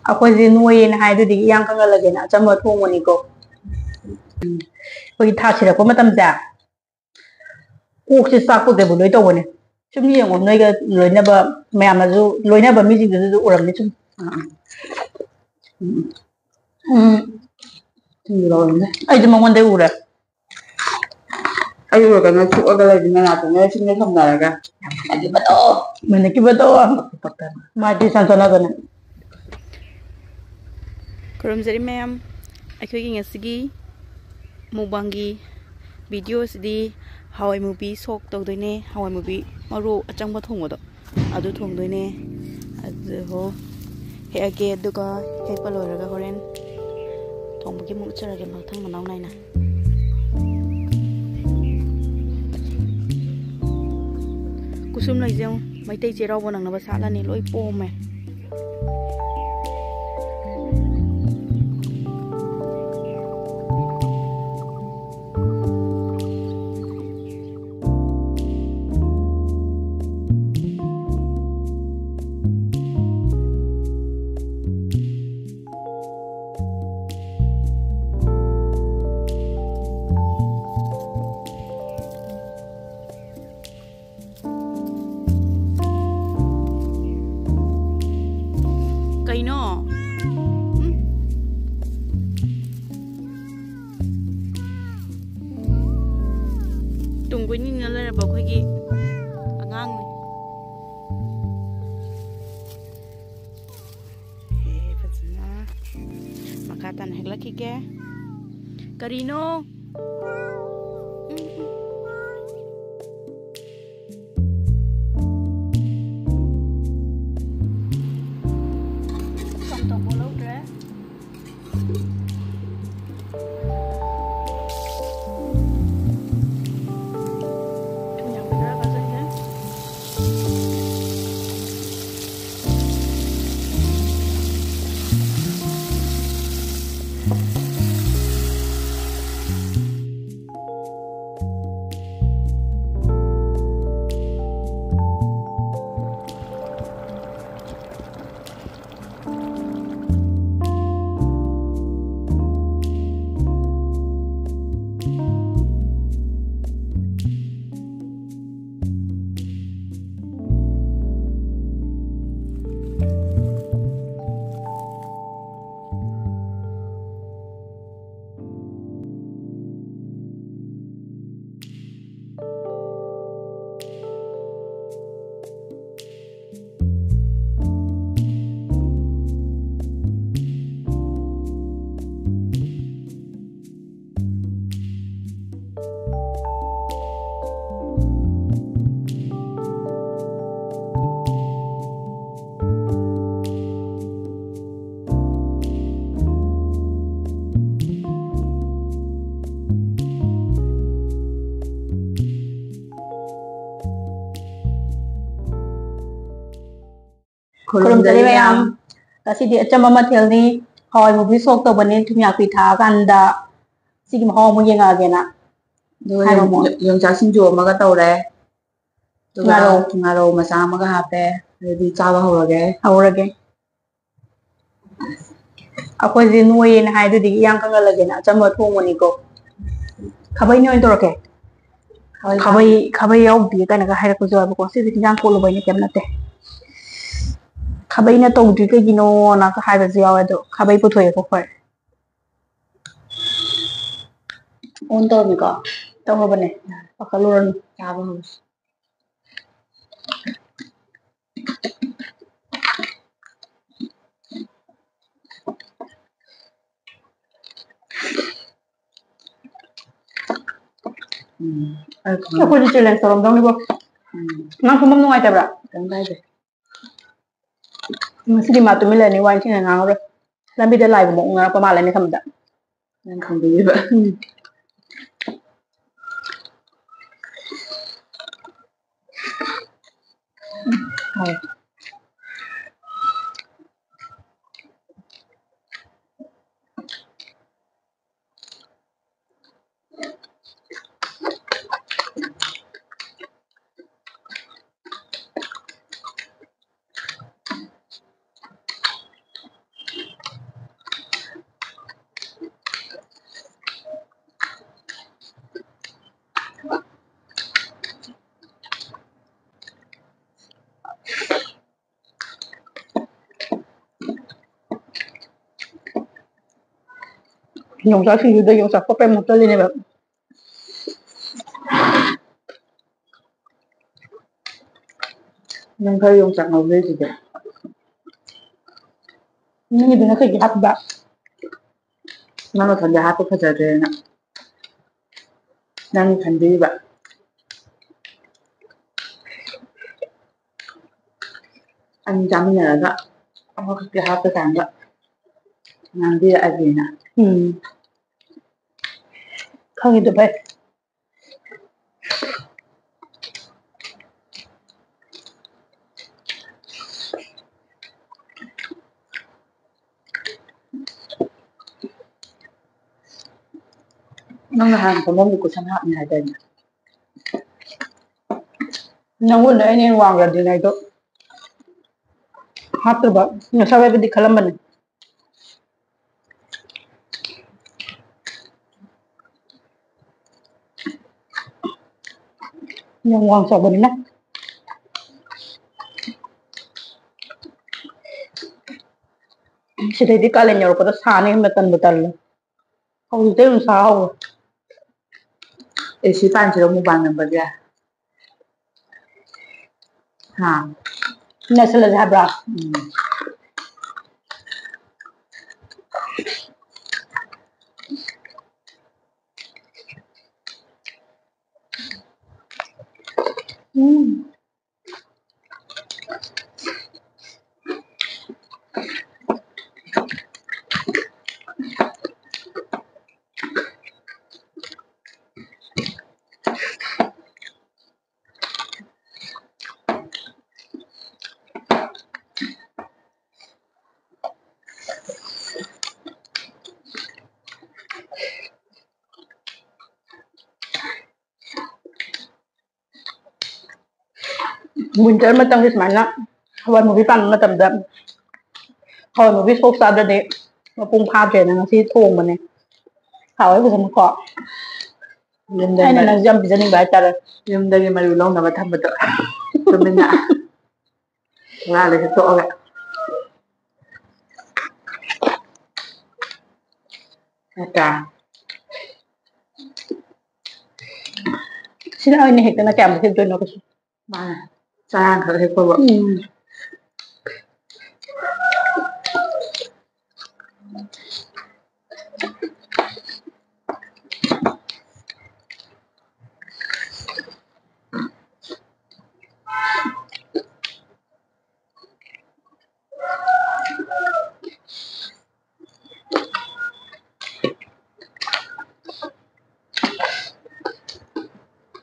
ꯑꯩꯈꯣꯏꯁꯦ ꯅꯣꯏꯌꯦꯅ ꯍꯥꯏꯗꯨꯗꯤ ꯏꯌꯥꯡ ꯀꯪꯍꯜꯂꯒꯦꯅ ꯑꯆꯝꯕ ꯊꯣꯡꯕꯅꯤꯀꯣ ꯑꯩꯈꯣꯏꯒꯤ ꯊꯥ ꯁꯤꯔꯛꯄ ꯃꯇꯝꯁꯦ ꯀꯣꯛꯁꯦ ꯆꯥꯛꯄꯗꯕꯨ ꯂꯣꯏ ꯇꯧꯕꯅꯦ ꯁꯨꯝ ꯌꯦꯡꯉꯣ ꯅꯣꯏꯒ ꯂꯣꯏꯅꯕ ꯃꯌꯥꯝꯅꯁꯨ ꯂꯣꯏꯅꯕ ꯃꯤꯁꯤꯡꯗꯨꯁꯨ ꯎꯔꯝꯅꯤ ꯁꯨꯝ ꯑꯩꯁꯨ ꯃꯉꯣꯟꯗꯩ ꯎꯔꯦ ꯑꯩ ꯀꯩꯅꯣ ꯊꯨꯛꯑꯒ ꯂꯩꯗꯅ ꯅꯥꯇꯣꯟꯅ ꯆꯤꯟꯅ ꯊꯝꯅꯔꯒ ꯃꯅꯀꯤꯕꯗꯣ ꯃꯥꯗꯤ ꯁꯟꯁꯣꯟꯅꯕꯅꯦ ꯈꯨꯔꯨꯝꯖꯔꯤ ꯃꯌꯥꯝ ꯑꯩꯈꯣꯏꯒꯤ ꯉꯁꯤꯒꯤ ꯃꯨꯛꯕꯥꯡꯒꯤ ꯚꯤꯗꯤꯑꯣꯁꯤꯗꯤ ꯍꯋꯥꯏ ꯃꯨꯕꯤ ꯁꯣꯛ ꯇꯧꯗꯣꯏꯅꯦ ꯍꯋꯥꯏ ꯃꯨꯕꯤ ꯃꯔꯨ ꯑꯆꯪꯕ ꯊꯣꯡꯕꯗꯣ ꯑꯗꯨ ꯊꯣꯡꯗꯣꯏꯅꯦ ꯑꯗꯨ ꯍꯦꯛꯑꯒꯦ ꯑꯗꯨꯒ ꯍꯦꯛꯄ ꯂꯣꯏꯔꯒ ꯍꯣꯔꯦꯟ ꯊꯣꯡꯕꯒꯤ ꯑꯃꯨꯛ ꯎꯠꯆꯔꯒꯦ ꯃꯊꯪ ꯃꯅꯥꯎ ꯅꯥꯏꯅ ꯀꯨꯁꯨꯝ ꯂꯩꯖꯦ ꯃꯩꯇꯩ ꯆꯩꯔꯥꯎꯕ ꯅꯪꯅꯕ ꯁꯥꯠꯂꯅꯤ ꯂꯣꯏ ꯄꯣꯝꯃꯦ ꯀꯩꯅꯣ ꯇꯨꯡꯒꯣꯏꯅꯤꯅ ꯂꯩꯔꯕ ꯑꯩꯈꯣꯏꯒꯤ ꯑꯉꯥꯡꯅꯤ ꯐꯖꯅ ꯃꯈꯥ ꯇꯥꯅ ꯍꯦꯛꯂꯛꯈꯤꯒꯦ ꯀꯔꯤꯅꯣ ꯈꯨꯔꯨꯝꯖꯔꯤ ꯃꯌꯥꯝ ꯉꯁꯤꯗꯤ ꯑꯆꯝꯕ ꯃꯊꯦꯜꯅꯤ ꯍꯋꯥꯏ ꯃꯨꯕꯤ ꯁꯣꯛ ꯇꯧꯕꯅꯤ ꯊꯨꯝꯌꯥꯛꯄꯤ ꯊꯥꯛꯑꯀꯥꯟꯗ ꯁꯤꯒꯤ ꯃꯍꯥꯎ ꯑꯃꯨꯛ ꯌꯦꯡꯉꯛꯑꯒꯦꯅ ꯌꯣꯡꯆꯥꯛ ꯁꯤꯡꯖꯨ ꯑꯃꯒ ꯇꯧꯔꯦ ꯑꯗꯨꯒ ꯉꯥꯔꯧ ꯃꯆꯥ ꯑꯃꯒ ꯍꯥꯞꯄꯦ ꯑꯗꯨꯗꯤ ꯆꯥꯕ ꯍꯧꯔꯒꯦ ꯑꯩꯈꯣꯏꯁꯦ ꯅꯣꯏꯌꯦꯅ ꯍꯥꯏꯗꯨꯗꯤ ꯏꯌꯥꯡ ꯀꯪꯍꯜꯂꯒꯦꯅ ꯑꯆꯝꯕ ꯊꯣꯡꯕꯅꯤꯀꯣ ꯈꯥꯕꯩꯅ ꯑꯣꯏꯅ ꯇꯧꯔꯛꯀꯦ ꯈꯥꯕꯩ ꯌꯥꯎꯗꯦ ꯀꯥꯏꯅꯒ ꯍꯥꯏꯔꯛꯄꯁꯨ ꯌꯥꯎꯋꯦꯕꯀꯣ ꯁꯤꯁꯦ ꯍꯤꯟꯖꯥꯡ ꯀꯣꯠꯂꯨꯕꯩꯅ ꯀꯩꯝ ꯅꯠꯇꯦ ꯈꯥꯕꯩꯅ ꯇꯧꯗ꯭ꯔꯤ ꯀꯩꯒꯤꯅꯣꯅ ꯍꯥꯏꯕꯁꯨ ꯌꯥꯎꯋꯦ ꯑꯗꯣ ꯈꯥꯕꯩ ꯄꯨꯊꯣꯛꯑꯦꯀꯣ ꯍꯣꯏ ꯑꯣꯟ ꯇꯧꯔꯝꯃꯤꯀꯣ ꯇꯧꯔꯕꯅꯦ ꯄꯥꯈꯠꯂꯨꯔꯅꯨ ꯆꯥꯕ ꯍꯧꯔꯁꯤ ꯑꯩꯈꯣꯏꯁꯨ ꯆꯦꯂꯦꯟꯖ ꯇꯧꯔꯝꯗꯧꯅꯤꯀꯣ ꯅꯪ ꯐꯝꯕꯝ ꯅꯨꯡꯉꯥꯏꯇꯕ꯭ꯔꯥ ꯀꯩꯝ ꯀꯥꯏꯗꯦ ꯉꯁꯤꯗꯤ ꯃꯥ ꯇꯨꯃꯤꯟ ꯂꯩꯔꯅꯤ ꯋꯥ ꯅꯤꯡꯊꯤꯅ ꯉꯥꯡꯉꯔꯣꯏ ꯂꯝꯕꯤꯗ ꯂꯥꯏꯒꯨꯝꯕ ꯎꯅꯔꯛꯄ ꯃꯥꯜꯂꯦ ꯑꯩꯅ ꯈꯟꯕꯗ ꯅꯪ ꯈꯪꯕꯤꯔꯤꯕ Yongchak singjuda yongchak ko pe mutali ne ba. Nang khơi yung chak ngầu lên thì được. Ni duna ka gi hab ba. Nang thằng gia hát có phải rồi nè. Nang thằng đi vậy. Anh chăm nhờ đó. Ông có cái hát cái càng đó. Nang đi là gì nè. Không hiểu được vậy. Nang là hàng của mông của sân hạm này đây. Nang wala ay ni wang ra dinay to. Hatu ba? Nasabi ba di kalaman. Yang wang sa ba nila? Sila di kala niyo ko to sana yung matan-butal. Không thấy làm sao. Ê xí tan chỉ có một bàn làm vật ra. Hả? Nè sẽ là bra. Winter matang is mana. Hawan movie pan matam dam. Hawan movie sok sa da de. Mapung pa je na si thong man ne. Hawai ko sa ko. Nhưng Ai đây na mà nang jam bizani ba ta. nhưng đây mà lâu nào mà thăm vật đó. Tôi mới ngã. Ra lấy cái chỗ vậy. Trà. Sila ay ni hekta na kaya mo sin to na ko. Mà sang khởi hết cô vậy.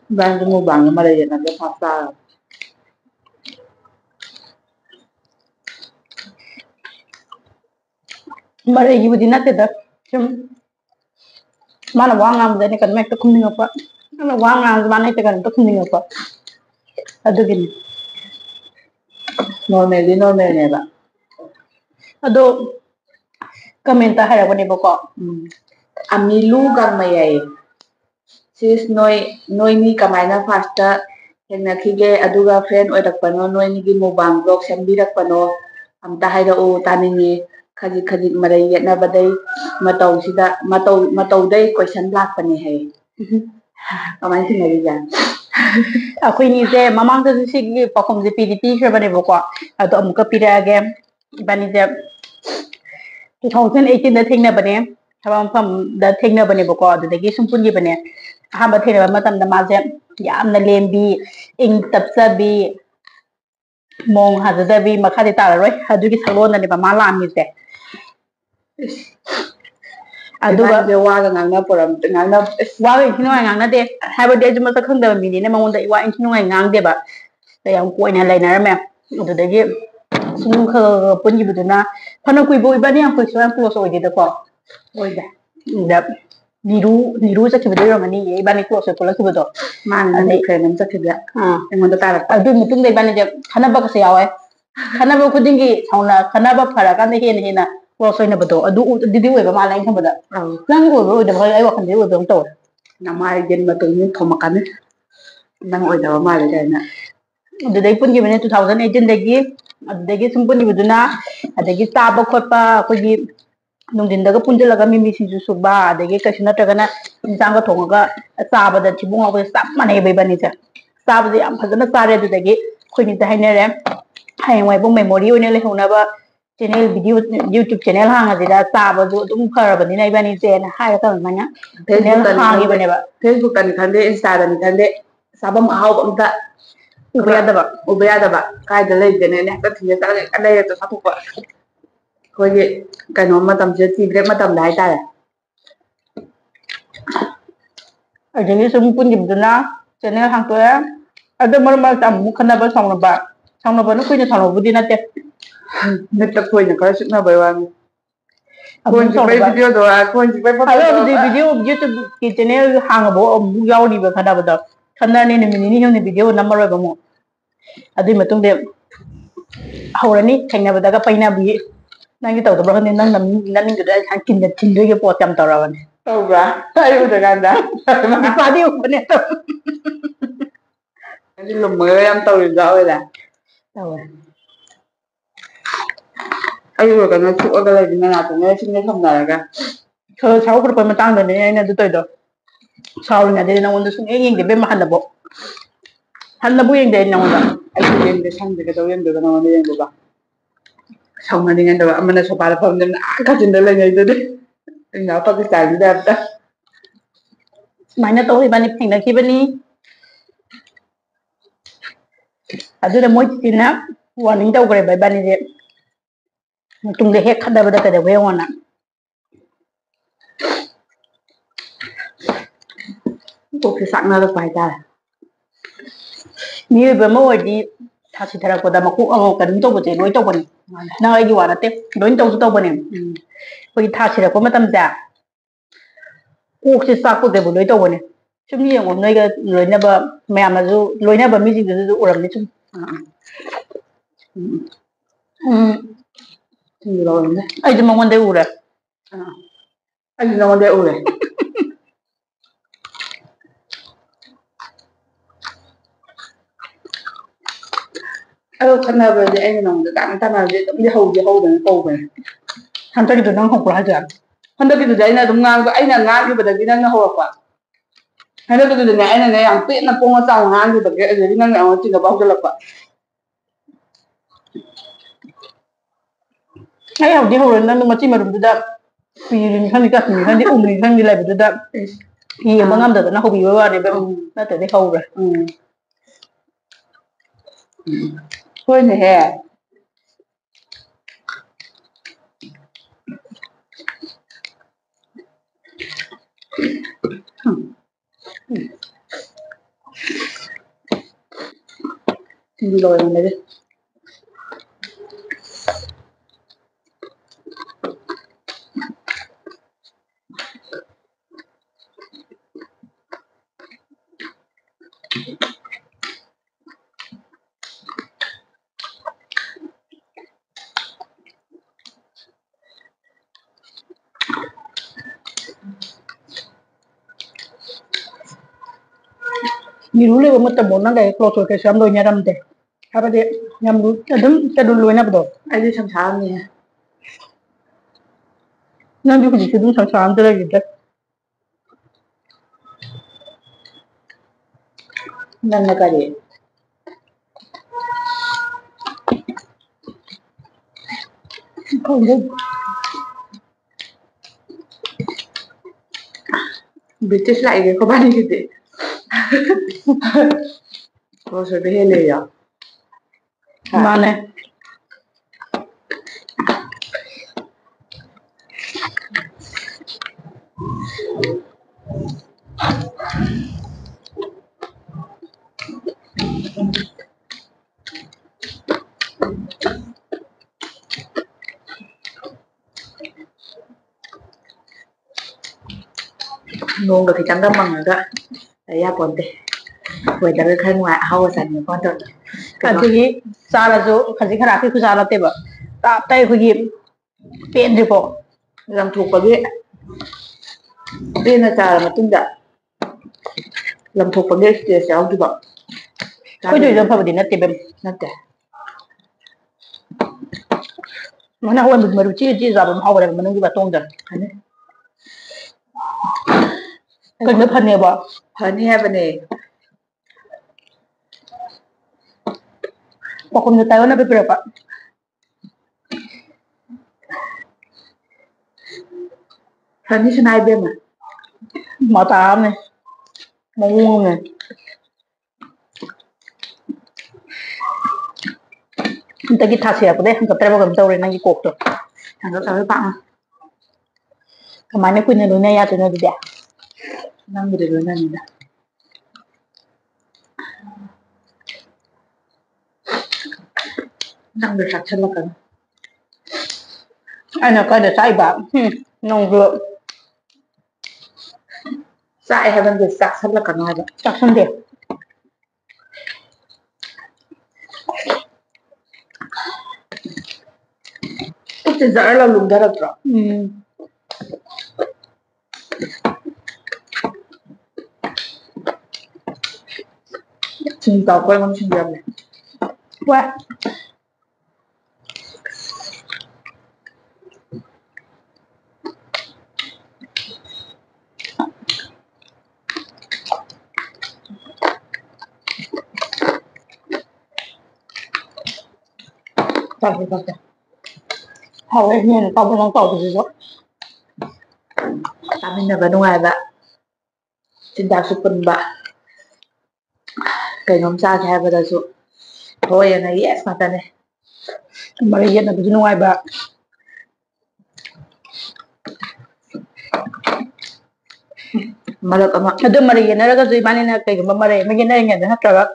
Đang cái mua bằng mà đây là cái pasta. Mare yi budi na te da. Chum mana wang am da ne kan mek to khumni ngapa. Mana wang am mana te kan to khumni ngapa. Adu gini. Normal này bạn. Ado comment ta hara bani bako. Ami lu gang mayay. Sis noi ni kamay na pasta. Yang nakige aduga friend o dakpano noi ni gimubang blog sambi dakpano. Am tahay da o taningi. Khajik maray yet na baday mataw day question black pa ni hay. Kamay sinabi dyan. Ako ni je mamang da si pakom je PDP share bani bako. Ado amuka pira again. Bani je 2018 da thing na bani. Habang pam da thing na bani bako. Ado dagi sumpun gi bani. Ahaba thing na matam da maje yam na lembi ing tapsabi mong hazadabi makhadi tararoi. Adu gi salon na ni ba mala ami je. Aduga waga ngangna poram ngangna waga kino ngangna de haba de juma sa khangda mi ni na mangon da wa in kino ngang de ba da yang ko ina lai na me adu da gi sum kha pun gi buduna phana kui boi ba ni ang kui so ang close oi de da ko oi da niru sa kibu de mani ye ba ni close ko la kibu do man ni kre nam sa kibya engon da ta adu mutung de ba ni je khana ba ka se yawe khana ba khuding gi thongna khana ba phara ka ne he na ko so ina ba do adu didi oi ba ma lai kham ba da lang oi ba oi da ba ai wa khan de oi ba to namai gen ma tu ni thomakan nang oi da ma le na adu dai pun gi bane 2018 dagi adu dagi sum pun gi buduna adagi ta ba khot pa ko gi ꯅꯨꯡꯊꯤꯟꯗꯒ ꯄꯨꯟꯁꯤꯜꯂꯒ ꯃꯤꯃꯤ ꯁꯤꯡꯖꯨ ꯁꯨꯕ ꯑꯗꯒꯤ ꯀꯩꯁꯨ ꯅꯠꯇ꯭ꯔꯒꯅ ꯏꯟꯁꯥꯡꯒ ꯊꯣꯡꯉꯒ ꯆꯥꯕꯗ ꯊꯤꯕꯣꯡ ꯂꯥꯎꯕꯗ ꯆꯞ ꯃꯥꯟꯅꯩꯕ ꯏꯕꯥꯅꯤꯁꯦ ꯆꯥꯕꯁꯦ ꯌꯥꯝ ꯐꯖꯅ ꯆꯥꯔꯦ ꯑꯗꯨꯗꯒꯤ ꯑꯩꯈꯣꯏꯅꯤꯁꯦ ꯍꯥꯏꯅꯔꯦ ꯍꯌꯦꯡꯋꯥꯏꯕꯨ ꯃꯦꯃꯣꯔꯤ ꯑꯣꯏꯅ ꯂꯩꯍꯧꯅꯕ ꯆꯦꯅꯦꯜ ꯚꯤꯗꯤꯑꯣ ꯌꯨꯇ꯭ꯌꯨꯕ ꯆꯦꯅꯦꯜ ꯍꯥꯡꯉꯁꯤꯗ ꯆꯥꯕꯁꯨ ꯑꯗꯨꯝ ꯐꯔꯕꯅꯤꯅ ꯏꯕꯥꯅꯤꯁꯦꯅ ꯍꯥꯏꯔꯒ ꯑꯗꯨꯃꯥꯏꯅ ꯆꯦꯅꯦꯜ ꯍꯥꯡꯉꯤꯕꯅꯦꯕ ꯐꯦꯁꯕꯨꯛꯇꯅꯤ ꯈꯪꯗꯦ ꯏꯟꯁꯇꯥꯗꯅꯤ ꯈꯪꯗꯦ ꯆꯥꯐꯝ ꯑꯍꯥꯎꯕ ꯑꯝꯇ ꯎꯕ ꯌꯥꯗꯕ ꯀꯥꯏꯗ ꯂꯩꯒꯦꯅꯦꯅ ꯍꯦꯛꯇ ꯊꯤꯔ ꯆꯠꯂꯒ ꯍꯦꯛꯇ ꯂꯩꯔꯒ ꯆꯥꯊꯣꯛꯄ ꯑꯩꯈꯣꯏꯒꯤ ꯀꯩꯅꯣ ꯃꯇꯝꯁꯦ ꯇꯤ ꯕ꯭ꯔꯦꯛ ꯃꯇꯝꯗ ꯍꯥꯏꯇꯥꯔꯦ ꯑꯗꯒꯤ ꯁꯨꯝ ꯄꯨꯟꯈꯤꯕꯗꯨꯅ ꯆꯦꯅꯦꯜ ꯍꯥꯡꯇꯣꯛꯑꯦ ꯑꯗꯨ ꯃꯔꯛ ꯃꯔꯛꯇ ꯑꯃꯨꯛ ꯈꯟꯅꯕ ꯁꯥꯎꯅꯕꯅ ꯀꯨꯏꯅ ꯁꯥꯎꯅꯕꯕꯨꯗꯤ ꯅꯠꯇꯦ ꯃꯤꯠꯇ ꯈꯣꯏꯅ ꯈꯔ ꯆꯤꯛꯅꯕꯩ ꯋꯥꯅꯤ ꯈꯣꯏ ꯑꯃꯨꯛ ꯆꯤꯛꯄꯩ ꯁꯥꯎꯅꯕ ꯚꯤꯗꯤꯑꯣꯗꯣ ꯈꯣꯏ ꯆꯤꯛꯄꯩ ꯑꯗꯣ ꯐꯣꯇꯣꯗꯣ ꯍꯧꯖꯤꯛ ꯚꯤꯗꯤꯑꯣ ꯌꯨꯇ꯭ꯌꯨꯕꯀꯤ ꯆꯦꯅꯦꯜ ꯍꯥꯡꯉꯐꯥꯎ ꯑꯃꯨꯛ ꯌꯥꯎꯔꯤꯕ ꯈꯟꯅꯕꯗꯣ ꯈꯟꯅꯔꯅꯤ ꯅꯨꯃꯤꯠ ꯅꯤꯅꯤ ꯍꯨꯝꯅꯤ ꯚꯤꯗꯤꯑꯣ ꯅꯝꯃꯔꯣꯏꯕ ꯑꯃꯨꯛ ꯑꯗꯨꯏ ꯃꯇꯨꯡꯗ ꯍꯧꯔꯅꯤ ꯊꯦꯡꯅꯕꯗꯒ ꯄꯩꯅꯕꯤ ꯅꯪꯗꯤ ꯇꯧꯗꯕ꯭ꯔꯣ ꯈꯪꯗꯦ ꯅꯪ ꯅꯅꯤꯡꯗꯨꯗ ꯁꯨꯃꯥꯏꯅ ꯊꯤꯟꯗꯣꯏꯒꯤ ꯄꯣꯠ ꯌꯥꯝ ꯇꯧꯔꯕꯅꯦ ꯇꯧꯕ꯭ꯔꯥ ꯑꯩ ꯎꯗ꯭ꯔꯀꯥꯟꯗ ꯅꯨꯄꯥꯗꯤ ꯎꯕꯅꯦ ꯑꯩꯗꯤ ꯂꯨꯝꯃꯒ ꯌꯥꯝ ꯇꯧꯔꯤꯕ ꯑꯣꯏꯔꯦ ꯇꯧꯋꯦ ꯑꯩ ꯎꯔꯒꯅ ꯊꯣꯛꯑꯒ ꯂꯩꯕꯤ ꯅꯥꯇꯣꯟꯒ ꯆꯤꯟꯒ ꯁꯝꯅꯔꯒ ꯁꯥꯎꯒꯠꯄ ꯃꯇꯥꯡꯗꯅꯦ ꯑꯩꯅ ꯑꯗꯨ ꯇꯧꯔꯤꯗꯣ ꯁꯥꯎꯔꯤꯉꯩꯗꯗꯤ ꯅꯪꯉꯣꯟꯗ ꯁꯨꯡꯌꯦꯡ ꯌꯦꯡꯗꯦ ꯏꯕꯦꯝꯃ ꯍꯟꯅꯕꯨ ꯌꯦꯡꯗꯦ ꯑꯩ ꯅꯪꯉꯣꯟꯗ ꯑꯩꯁꯨ ꯌꯦꯡꯗꯦ ꯁꯪꯗꯦ ꯀꯩꯗꯧ ꯌꯦꯡꯗꯣꯏꯕ ꯅꯉꯣꯟꯗ ꯌꯦꯡꯗꯨꯕ ꯁꯥꯎꯅꯅꯤꯡꯉꯩꯗꯕ ꯑꯃꯅ ꯁꯣꯐꯥꯗ ꯐꯝꯗꯅ ꯀꯥꯆꯤꯟꯗ ꯂꯩꯅꯩꯗꯨꯗꯤ ꯏꯅꯥꯎ ꯄꯥꯀꯤꯁꯇꯥꯟꯒꯤ ꯇꯥꯏꯞꯇ ꯁꯨꯃꯥꯏꯅ ꯇꯧ ꯏꯕꯥꯅꯤ ꯊꯦꯡꯅꯈꯤꯕꯅꯤ ꯑꯗꯨꯅ ꯃꯣꯏ ꯆꯤꯆꯦꯅ ꯋꯥꯔꯅꯤꯡ ꯇꯧꯈ꯭ꯔꯦꯕ ꯏꯕꯥꯅꯤꯁꯦ ꯇꯨꯡꯗ ꯍꯦꯛ ꯈꯠꯅꯕꯗ ꯀꯩꯗꯧꯕ ꯌꯦꯡꯉꯣꯅ ꯀꯣꯛꯁꯦ ꯆꯥꯛꯅꯔꯛꯄ ꯍꯥꯏꯇꯥꯔꯦ ꯃꯤꯑꯣꯏꯕ ꯑꯃ ꯑꯣꯏꯔꯗꯤ ꯊꯥꯁꯤ ꯊꯔꯛꯄꯗ ꯃꯀꯣꯛ ꯑꯃ ꯀꯩꯅꯣꯝ ꯇꯧꯕꯁꯦ ꯂꯣꯏ ꯇꯧꯕꯅꯤ ꯅꯪ ꯑꯩꯒꯤ ꯋꯥ ꯅꯠꯇꯦ ꯂꯣꯏ ꯇꯧꯁꯨ ꯇꯧꯕꯅꯦ ꯑꯩꯈꯣꯏꯒꯤ ꯊꯥ ꯁꯤꯔꯛꯄ ꯃꯇꯝꯁꯦ ꯀꯣꯛꯁꯦ ꯆꯥꯛꯄꯒꯩꯕꯨ ꯂꯣꯏ ꯇꯧꯕꯅꯦ ꯁꯨꯝ ꯌꯦꯡꯉꯣ ꯅꯣꯏꯒ ꯂꯣꯏꯅꯕ ꯃꯌꯥꯝꯅꯁꯨ ꯂꯣꯏꯅꯕ ꯃꯤꯁꯤꯡꯗꯨꯁꯨ ꯎꯔꯝꯅꯤ ꯁꯨꯝ ꯑꯩꯁꯨ ꯃꯉꯣꯟꯗꯩ ꯎꯔꯦ ꯑꯩꯁꯨ ꯅꯉꯣꯟꯗꯩ ꯎꯔꯦ ꯑꯗꯣ ꯈꯠꯅꯕꯁꯦ ꯑꯩꯅ ꯅꯉꯣꯟꯗ ꯇꯥꯟꯅꯕꯁꯦ ꯑꯗꯨꯝꯗꯤ ꯍꯧꯗꯅ ꯀꯧꯕꯅꯦ ꯍꯟꯗꯛꯀꯤꯗꯣ ꯅꯪ ꯍꯧꯕ꯭ꯔꯣ ꯍꯥꯏꯁꯦ ꯍꯟꯗꯛꯀꯤꯗꯨꯗꯤ ꯑꯩꯅ ꯑꯗꯨꯝ ꯑꯩꯅ ꯉꯥꯡꯈꯤꯕꯗꯒꯤ ꯅꯪꯅ ꯍꯧꯔꯛꯄ ꯍꯟꯗꯛꯀꯤꯗꯨꯗꯅꯦ ꯑꯩꯅꯅꯦ ꯌꯥꯝ ꯄꯦꯠꯅ ꯄꯣꯡꯉ ꯆꯥꯎꯅ ꯉꯥꯡꯈꯤꯕꯒꯤ ꯑꯗꯨꯗꯒꯤ ꯅꯪꯅ ꯑꯩꯉꯣꯟꯗ ꯆꯤꯡꯅꯕ ꯍꯧꯖꯤꯜꯂꯛꯄ ꯑꯩ ꯍꯧꯗꯤ ꯍꯧꯔꯣꯏ ꯅꯪ ꯃꯆꯤ ꯃꯔꯨꯝꯗꯨꯗ ꯄꯤꯔꯤꯅꯤ ꯈꯪꯗꯦ ꯀꯥꯆꯤꯅꯤ ꯈꯪꯗꯦ ꯎꯝꯔꯤꯅꯤ ꯈꯪꯗꯦ ꯂꯩꯕꯗꯨꯗ ꯌꯦꯡꯕ ꯉꯝꯗꯗꯅ ꯍꯧꯕꯤꯕ ꯋꯥꯅꯦꯕ ꯅꯠꯇ꯭ꯔꯗꯤ ꯍꯧꯔꯦ ꯍꯣꯏꯅꯦꯍꯦ ꯁꯤꯡꯖꯨ ꯂꯧꯔꯝꯃꯦ ꯃꯤꯔꯨ ꯂꯩꯕ ꯃꯇꯝꯗꯣ ꯅꯪꯒ ꯑꯩ ꯀ꯭ꯂꯣꯁ ꯑꯣꯏ ꯀꯩꯁꯨ ꯌꯥꯝ ꯂꯣꯏꯅꯔꯝꯗꯦ ꯍꯥꯏꯕꯗꯤ ꯌꯥꯝ ꯑꯗꯨꯝ ꯂꯣꯏꯅꯕꯗꯣ ꯑꯩꯗꯤ ꯁꯪꯁꯥꯔꯝꯅꯤꯍꯦ ꯅꯪꯗꯤ ꯍꯧꯖꯤꯛꯁꯨ ꯑꯗꯨꯝ ꯁꯪꯁꯥꯔ ꯑꯝꯇ ꯂꯩꯈꯤꯗ꯭ꯔꯦ ꯅꯪꯅ ꯀꯔꯤ ꯈꯪꯗꯦ ꯕ꯭ꯔꯤꯇꯤꯁ ꯂꯥꯛꯏꯅꯦ ꯈꯣꯏꯕꯥꯅꯤꯒꯤꯗꯤ ꯀ꯭ꯂꯣꯁ ꯑꯣꯏꯕ ꯍꯦꯜꯂꯦꯌꯣ ꯃꯥꯅꯦ ꯅꯣꯡꯒ ꯈꯤꯇꯪꯒ ꯃꯪꯉꯒ ꯌꯥꯄꯣꯟꯇꯦ ꯋꯦꯗꯔꯒ ꯈꯔ ꯅꯨꯡꯉꯥꯏ ꯑꯍꯥꯎꯕ ꯆꯥꯅꯤꯡꯉꯦ ꯐꯣꯟ ꯇꯧꯔꯛꯑꯦ ꯑꯗꯒꯤ ꯆꯥꯔꯁꯨ ꯈꯖꯤꯛ ꯈꯔꯥꯛꯀꯤ ꯈꯨꯆꯥ ꯅꯠꯇꯦꯕ ꯇꯥꯞꯇꯥꯏ ꯑꯩꯈꯣꯏꯒꯤ ꯄꯦꯟꯗ꯭ꯔꯤꯕꯣ ꯂꯪꯊꯣꯛꯄꯒꯤ ꯄꯦꯟꯅ ꯆꯥꯔ ꯃꯇꯨꯡꯗ ꯂꯪꯊꯣꯛꯄꯒꯤ ꯁ꯭ꯇꯦꯖ ꯌꯥꯎꯗ꯭ꯔꯤꯕꯣ ꯑꯩꯈꯣꯏ ꯇꯧꯔꯤꯗꯣ ꯐꯕꯗꯤ ꯅꯠꯇꯦ ꯏꯕꯦꯝꯃ ꯅꯠꯇꯦ Mana hawa maru chi zaba hawa da manung ba tong jar. Kan da phane ba. Phani hai bane. Pakum da tayo na pipira pa. Phani sanai be ma. Mata am ne. Mawung ne. Tagi thasi apa deh, angkat terbawa gam tawre nangi kok to. Angkat tawe pa. Kamane punya dunia ya tuh dia. Nang bide do nan da. Nang be sak chala kan. Ana ka da sai ba. Nong ru. Sai hai ban be sak chala kan ha ba. Chắc xong đi. Ute zara la lung da ra. Chừng tàu quay con chừng đẹp này. Qua. Tao hầu hết nhiên tao vẫn đang tàu từ rồi. Ta mình là bên ngoài bạn. Xin chào sự quân bạn. Cái nhóm cha theo bây giờ số. Thôi này yes mà ta này. Mà đây là bên ngoài ba. Mà được mà. Ada Maria na raga zui mani na kai gamba Maria magi na nga na traga.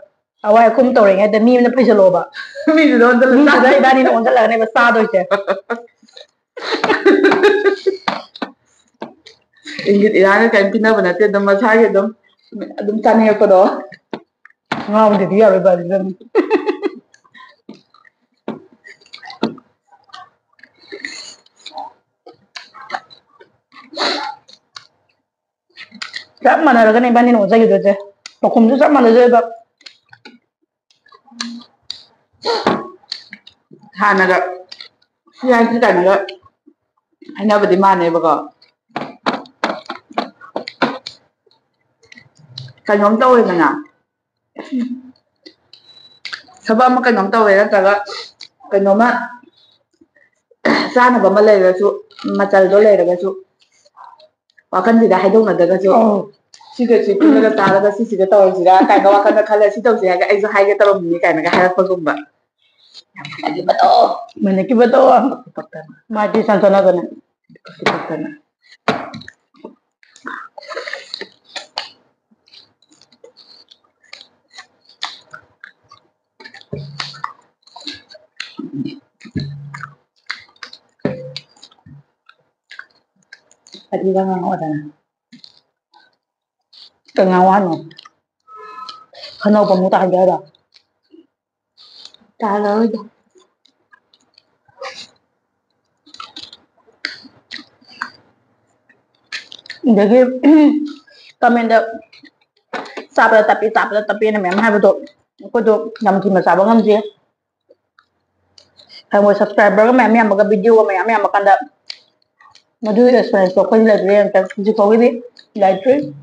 Awai kum tore nga da mi na paisa loba. Mi do on Mi da idani na onja lagane ba sa do che. Ingit irana kan pina banate dum masage dum tane ko do. Ngau de dia ba ba. Chắc mà là cái này ban đi nổ dây được chứ. Nó không chắc mà là rơi bạc. Hanaga. Yan ki tanaga. Ana badi mane ba ko. Cái nhóm tôi mà nè. Sao ba mà cái nhóm tôi đó là cái nhóm á. Ra nó mà lấy ra chú, mà chờ đó lấy ra chú. Wakan tidak hay dong ada gajo. Siga si pina ta la si siga taw siga kai ga wakan khala si taw siga ai zo hay ga taw mi kai na hay pa gumba. Lagi beto. Mana ki beto. Mati santana kana. Paktan. Adi ba nga wala na. Kangawan no. Kano pa mo ta gara. Talo. Jadi kami ndak sabla tapi na mem ha betul. Ko do ngam ki ma sabang ngam je. Hai mo subscriber ka mem ya maga video ka mem ya makanda. Madu experience ko ni lagre ang tak ji ko ni light tree.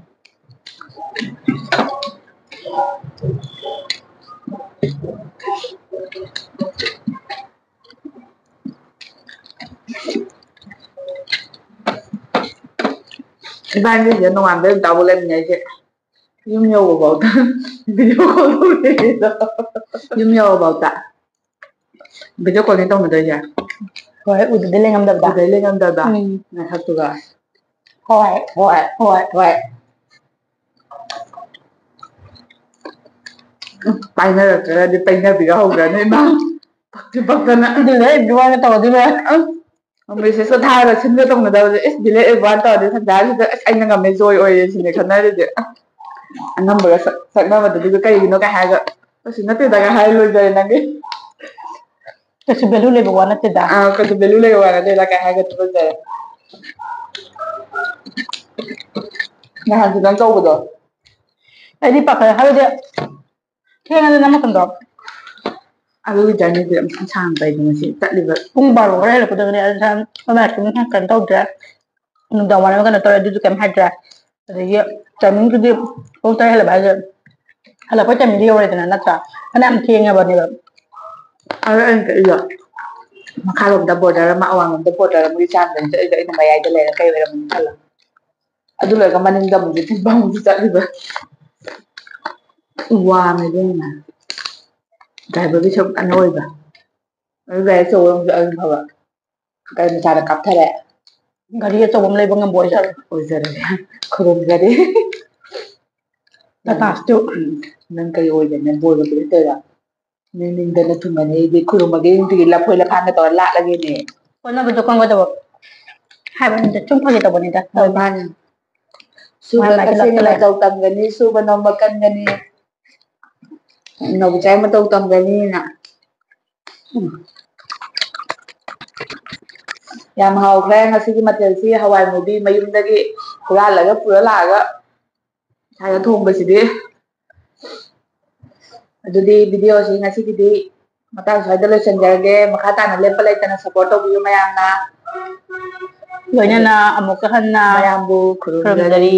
Ban cái giờ nó làm đến tàu lên vậy chứ. Giống nhau vào ta. Video call luôn đi. Giống nhau vào ta. Video call lên tàu mình tới giờ. Hoy udah dele ngam dabda. Udah lên ngam dabda. Nah satu ga. Hoy. Tay nó là đi tay nó bị gấu rồi nên mà. Bắt na. Dile dua na taw dile. Mình sẽ xuất hai là xin cái tông ở đâu rồi. Đi lệ ván tàu đi thằng đá thì anh đang cầm mấy rồi ôi xin để khăn này đi. Anh năm bữa sẵn mà từ cái cây nó cái hai cái. Tôi xin nó từ cái hai luôn rồi nè cái. Kasi belu le bawa na teda. Kasi belu le bawa na teda cái hai cái tôi rồi. Nah hàng đang câu rồi. Ay di pa kaya hayo dia. Kaya nga naman kang drop. ꯑꯗꯨꯒꯤ ꯖꯔꯅꯤꯗꯨ ꯌꯥꯝ ꯁꯥꯡꯕꯩꯗꯤ ꯉꯁꯤ ꯆꯠꯂꯤꯕ ꯄꯨꯡ ꯕꯥꯔꯣ ꯈꯔ ꯍꯦꯜꯂꯛꯄꯗꯒꯅꯦ ꯑꯗꯨꯅ ꯃꯃꯥꯁꯨ ꯀꯩꯅꯣ ꯇꯧꯗ꯭ꯔꯦ ꯅꯨꯡꯗꯥꯡ ꯋꯥꯏꯔꯝ ꯀꯩꯅꯣ ꯇꯧꯔꯦ ꯑꯗꯨꯁꯨ ꯀꯩꯝ ꯍꯥꯏꯗ꯭ꯔꯦ ꯑꯗꯒꯤ ꯇꯥꯏꯃꯤꯡꯗꯨꯗꯤ ꯄꯨꯡ 10 ꯍꯦꯜꯂꯛꯄ ꯍꯥꯏꯁꯦ ꯍꯜꯂꯛꯄꯩ ꯇꯥꯏꯃꯤꯡꯗꯤ ꯌꯧꯔꯦꯗꯅ ꯅꯠꯇ꯭ꯔꯥ ꯐꯅꯌꯥꯝ ꯊꯦꯡꯉꯕꯅꯦꯕ ꯑꯗꯨ ꯑꯩꯅ ꯆꯠꯂꯤꯗꯣ ꯃꯈꯥꯔꯣꯝꯗ ꯕꯣꯔꯗꯔ ꯑꯃ ꯑꯋꯥꯡꯂꯣꯝꯗ ꯕꯣꯔꯗꯔ ꯑꯃꯒꯤ ꯆꯥꯡꯗꯅꯤ ꯆꯠꯂꯤꯗꯣ ꯑꯩꯅ ꯃꯌꯥꯏꯗ ꯂꯩꯔ ꯀꯩ ꯑꯣꯏꯔꯝꯃꯅꯤ ꯈꯜꯂꯣ ꯑꯗꯨ ꯂꯣꯏꯔꯒ ꯃꯅꯤꯡꯗ ꯑꯃꯨꯛꯁꯨ ꯊꯤꯟꯕ ꯑꯃꯨꯛꯁꯨ ꯆꯠꯂꯤꯕ ꯋꯥꯃꯦ ꯑꯗꯨꯅ ꯗ꯭ꯔꯥꯏꯚꯔꯒꯤ ꯁꯔꯨꯛ ꯀꯟꯅ ꯑꯣꯏꯕ ꯑꯗꯨ ꯒꯥꯔꯤ ꯑꯆꯧꯕ ꯑꯃꯨꯛꯁꯨ ꯑꯗꯨꯝ ꯐꯕ ꯒꯥꯔꯤ ꯃꯆꯥꯗ ꯀꯥꯞꯊꯔꯦ ꯒꯥꯔꯤ ꯑꯆꯧꯕ ꯑꯃ ꯂꯩꯕ ꯉꯝꯕ ꯑꯣꯏꯖꯔꯒꯦ ꯈꯨꯔꯨꯝꯖꯔꯤ ꯇꯥꯇꯥ ꯁ꯭ꯇꯤꯜ ꯅꯪ ꯀꯔꯤ ꯑꯣꯏꯗꯅ ꯕꯣꯔꯒ ꯄꯤꯔꯛꯇꯣꯏꯔꯥ ꯅꯤꯡꯗꯅ ꯊꯨꯡꯉꯅꯤ ꯑꯩꯗꯤ ꯈꯨꯔꯨꯝꯃꯒꯦ ꯅꯨꯡꯇꯤꯒꯤ ꯂꯐꯣꯏ ꯂꯐꯥꯡꯒ ꯇꯧꯔ ꯂꯥꯠꯂꯒꯦꯅꯦ ꯍꯣꯠꯅꯕꯗꯣ ꯀꯟꯒꯗꯕ ꯍꯥꯏꯕꯅꯤꯗ ꯁꯨꯝ ꯐꯥꯒꯤ ꯇꯧꯕꯅꯤꯗ ꯍꯣꯏ ꯃꯥꯅꯤ ꯃꯥꯏ ꯁꯨꯕ ꯃꯥꯏꯒꯤ ꯀꯠꯁꯦꯅꯤ ꯂꯛꯇ ꯂꯩꯔꯦ ꯃꯇꯧ ꯇꯝꯒꯅꯤ ꯁꯨꯕ ꯅꯣꯝꯕ ꯀꯟꯒꯅꯤ ꯅꯥꯎꯆꯥꯏ ꯃꯇꯧ ꯇꯝꯒꯅꯤꯅ ꯌꯥꯝ ꯍꯥꯎꯈ꯭ꯔꯦ ꯉꯁꯤꯒꯤ ꯃꯊꯦꯜꯁꯤ ꯍꯋꯥꯏ ꯃꯨꯕꯤ ꯃꯌꯨꯝꯗꯒꯤ ꯍꯨꯔꯥꯜꯂꯒ ꯄꯨꯔ ꯂꯥꯛꯑꯒ ꯏꯁꯥꯗ ꯊꯣꯡꯕꯁꯤꯗꯤ ꯑꯗꯨꯗꯤ ꯚꯤꯗꯤꯑꯣꯁꯤ ꯉꯁꯤꯒꯤꯗꯤ ꯃꯇꯥꯡ ꯁ꯭ꯋꯥꯏꯗ ꯂꯣꯏꯁꯤꯟꯖꯔꯒꯦ ꯃꯈꯥ ꯇꯥꯅ ꯂꯦꯞꯄ ꯂꯩꯇꯅ ꯁꯞꯄꯣꯔꯠ ꯇꯧꯕꯤꯌꯨ ꯃꯌꯥꯝꯅ ꯂꯣꯏꯅꯅ ꯑꯃꯨꯛꯀ ꯍꯟꯅ ꯃꯌꯥꯝꯕꯨ ꯈꯨꯔꯨꯝꯖꯔꯤ ꯈꯨꯔꯨꯝꯖꯔꯤ